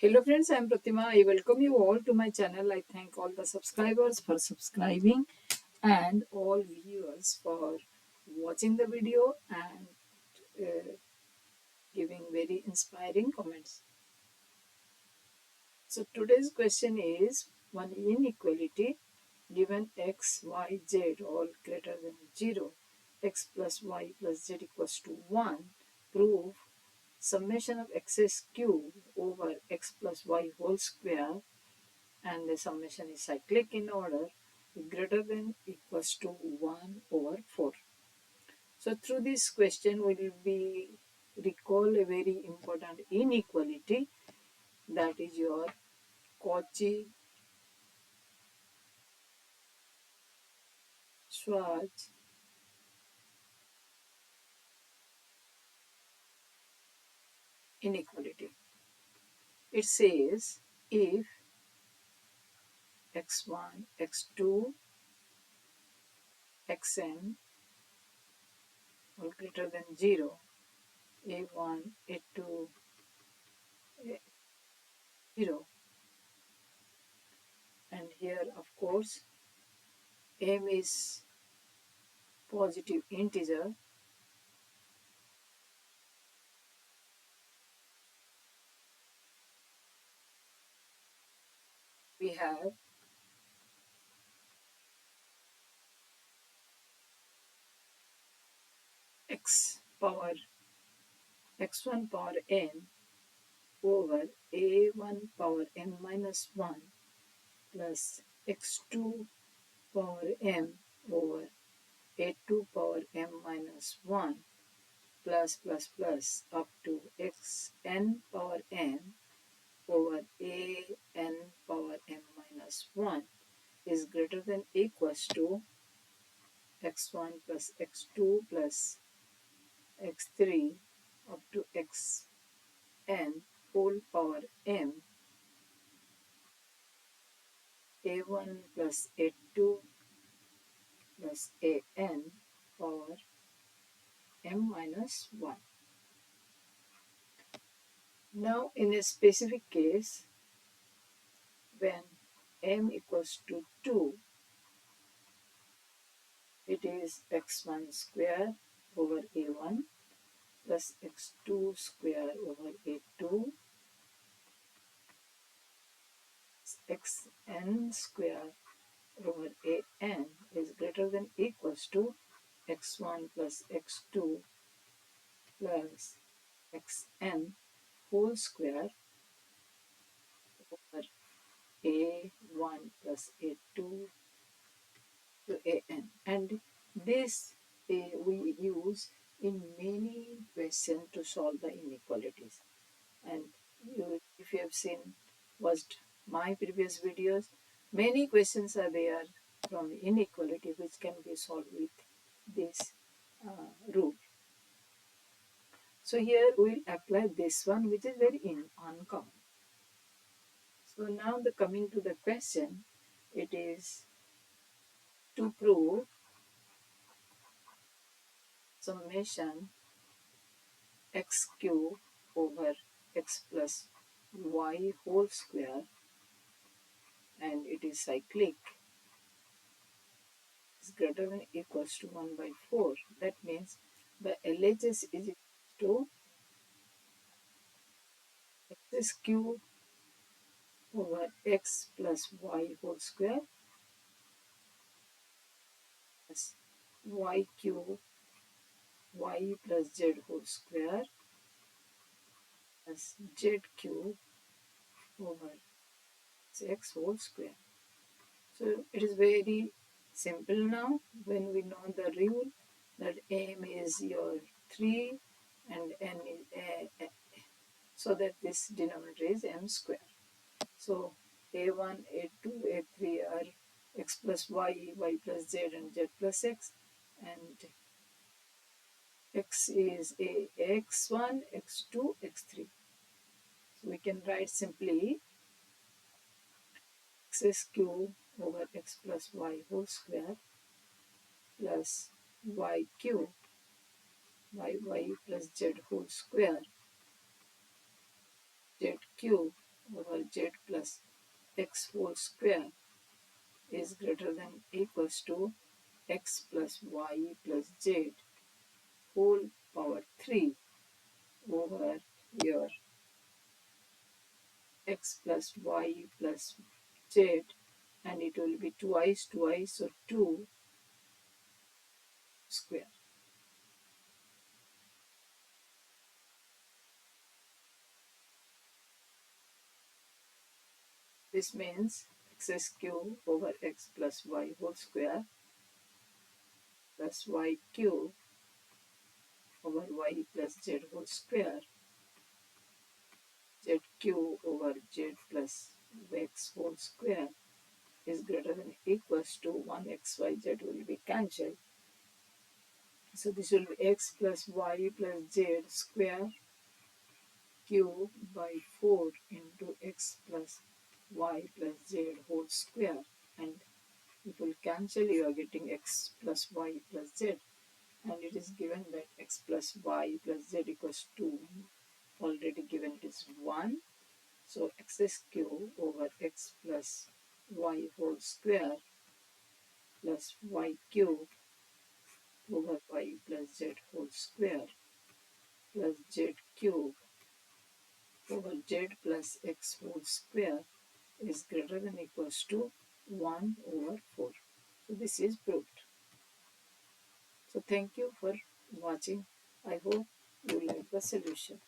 Hello friends, I am 𝒑𝒐𝒏. I welcome you all to my channel. I thank all the subscribers for subscribing and all viewers for watching the video and giving very inspiring comments. So today's question is one inequality given x, y, z all greater than 0, x plus y plus z equals to 1. Prove summation of x's cube over x plus y whole square, and the summation is cyclic in order, greater than equals to 1 over 4. So through this question we will be recall a very important inequality, that is your Cauchy Scwarz inequality. It says if x1, x2, xn all greater than 0, a1, a2, a0, and here of course m is positive integer, we have x power x1 power n over a1 power n minus 1 plus x2 power m over a2 power m minus 1 plus up to xn power n over an power m minus 1 is greater than equals to x1 plus x2 plus x3 up to xn whole power m a1 plus a2 plus an power m minus 1. Now in a specific case, when m equals to 2, it is x1 square over a1 plus x2 square over a2 xn square over an is greater than equals to x1 plus x2 plus xn whole square over a1 plus a2 to an. And this we use in many questions to solve the inequalities. And if you have watched my previous videos, many questions are there from inequality which can be solved with this rule. So here we will apply this one, which is very uncommon. So now coming to the question, it is to prove summation x cube over x plus y whole square, and it is cyclic, is greater than equals to 1 by 4. That means the LHS is equal to x cube over x plus y whole square plus y cube y plus z whole square plus z cube over x whole square. So it is very simple now when we know the rule that m is your 3 and n is so that this denominator is m square. So a1, a2, a3 are x plus y, y plus z, and z plus x, and x is a x1, x2, x3. So we can write simply x cube over x plus y whole square plus y cube by y plus z whole square, z cube over z plus x whole square is greater than equals to x plus y plus z whole power 3 over your x plus y plus z, and it will be twice, so 2 square. This means x cube over x plus y whole square plus y cube over y plus z whole square, z cube over z plus x whole square is greater than equals to 1xyz will be cancelled. So this will be x plus y plus z square cube by 4 into x plus y plus z whole square, and it will cancel. You are getting x plus y plus z, and it is given that x plus y plus z equals 2. Already given it is 1. So x cube over x plus y whole square plus y cube over y plus z whole square plus z cube over z plus x whole square is greater than equals to 1 over 4. So this is proved. So thank you for watching. I hope you like the solution.